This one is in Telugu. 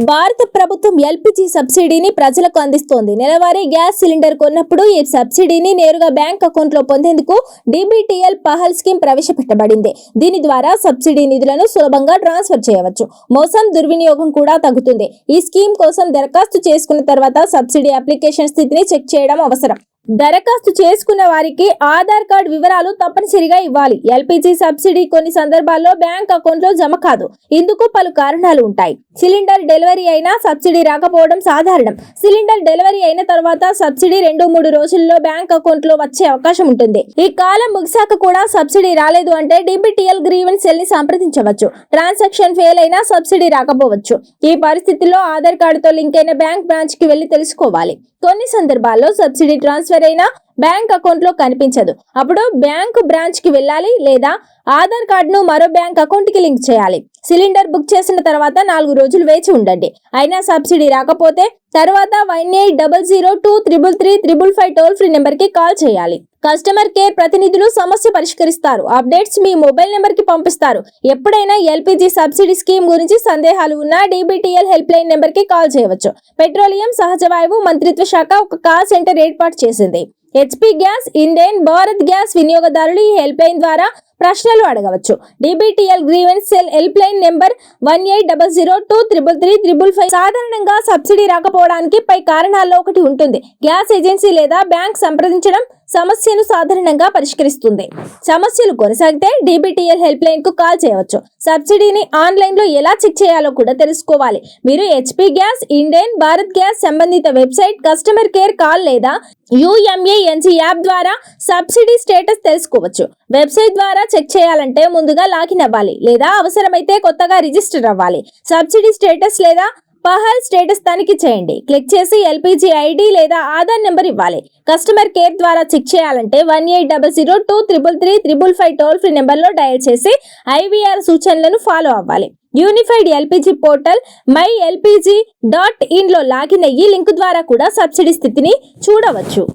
భారత ప్రభుత్వం ఎల్పీజీ సబ్సిడీని ప్రజలకు అందిస్తోంది. నెలవారీ గ్యాస్ సిలిండర్ కొన్నప్పుడు ఈ సబ్సిడీని నేరుగా బ్యాంక్ అకౌంట్లో పొందేందుకు DBTL పహల్ స్కీమ్ ప్రవేశపెట్టబడింది. దీని ద్వారా సబ్సిడీ నిధులను సులభంగా ట్రాన్స్ఫర్ చేయవచ్చు. మోసం, దుర్వినియోగం కూడా తగ్గుతుంది. ఈ స్కీమ్ కోసం దరఖాస్తు చేసుకున్న తర్వాత సబ్సిడీ అప్లికేషన్ స్థితిని చెక్ చేయడం అవసరం. దరఖాస్తు చేసుకున్న వారికి ఆధార్ కార్డు వివరాలు తప్పనిసరిగా ఇవ్వాలి. ఎల్పీజీ సబ్సిడీ కొన్ని సందర్భాల్లో బ్యాంక్ అకౌంట్లో జమ కాదు. ఇందుకు పలు కారణాలు ఉంటాయి. సిలిండర్ డెలివరీ అయినా సబ్సిడీ రాకపోవడం సాధారణం. సిలిండర్ డెలివరీ అయిన తర్వాత సబ్సిడీ 2-3 రోజుల్లో బ్యాంక్ అకౌంట్లో వచ్చే అవకాశం ఉంటుంది. ఈ కాలం ముగిశాక కూడా సబ్సిడీ రాలేదు అంటే DBTL గ్రీవెన్స్ సెల్ ని సంప్రదించవచ్చు. ట్రాన్సాక్షన్ ఫెయిల్ అయినా సబ్సిడీ రాకపోవచ్చు. ఈ పరిస్థితుల్లో ఆధార్ కార్డుతో లింక్ అయిన బ్యాంక్ బ్రాంచ్ కి వెళ్లి తెలుసుకోవాలి. కొన్ని సందర్భాల్లో సబ్సిడీ ట్రాన్స్ఫర్ అయినా బ్యాంక్ అకౌంట్ లో కనిపించదు. అప్పుడు బ్యాంకు బ్రాంచ్ కి వెళ్ళాలి లేదా ఆధార్ కార్డును మరో బ్యాంక్ అకౌంట్ కి లింక్ చేయాలి. సిలిండర్ బుక్ చేసిన తర్వాత 4 రోజులు వేచి ఉండండి. అయినా సబ్సిడీ రాకపోతే తర్వాత 1800233355 టోల్ ఫ్రీ నెంబర్ కి కాల్ చేయాలి. కస్టమర్ కేర్ ప్రతినిధులు సమస్య పరిష్కరిస్తారు. అప్డేట్స్ మీ మొబైల్ నెంబర్ కి పంపిస్తారు. ఎప్పుడైనా ఎల్పీజీ సబ్సిడీ స్కీమ్ గురించి సందేహాలు ఉన్నా DBTL హెల్ప్ లైన్ నెంబర్ కి కాల్ చేయవచ్చు. పెట్రోలియం, సహజ వాయువు మంత్రిత్వ శాఖ ఒక కాల్ సెంటర్ ఏర్పాటు చేసింది. HP gas, Indane, Bharat gas వినియోగదారులు ఈ హెల్ప్ లైన్ ద్వారా ప్రశ్నలు అడగవచ్చు. DBTL grievance cell help line number 1800233355. సాధారణంగా సబ్సిడీ రాకపోవడానికి పై కారణాల్లో ఒకటి ఉంటుంది. గ్యాస్ ఏజెన్సీ లేదా బ్యాంక్ సంప్రదించడం సమస్యను సాధారణంగా పరిష్కరిస్తుంది. సమస్యలు కొనసాగితే DBTL హెల్ప్ లైన్ కు కాల్ చేయవచ్చు. సబ్సిడీని ఆన్లైన్ లో ఎలా చెక్ చేయాలో కూడా తెలుసుకోవాలి. మీరు HP gas, Indane, Bharat gas సంబంధిత వెబ్సైట్, కస్టమర్ కేర్ కాల్ లేదా UMANG యాప్ ద్వారా సబ్సిడీ స్టేటస్ తెలుసుకోవచ్చు. వెబ్సైట్ ద్వారా చెక్ చేయాలంటే ముందుగా లాగిన్ అవ్వాలి లేదా అవసరమైతే కొత్తగా రిజిస్టర్ అవ్వాలి. సబ్సిడీ స్టేటస్ లేదా పహల్ స్టేటస్ తనిఖీ చేయండి. క్లిక్ చేసి ఎల్పీజీ ఐడి లేదా ఆధార్ నెంబర్ ఇవ్వాలి. కస్టమర్ కేర్ ద్వారా చెక్ చేయాలంటే 1800233355 టోల్ ఫ్రీ నెంబర్లో డయల్ చేసి IVR సూచనలను ఫాలో అవ్వాలి. యూనిఫైడ్ ఎల్పీజీ పోర్టల్ mylpg.in లో లాగిన్ అయ్యి లింక్ ద్వారా కూడా సబ్సిడీ స్థితిని చూడవచ్చు.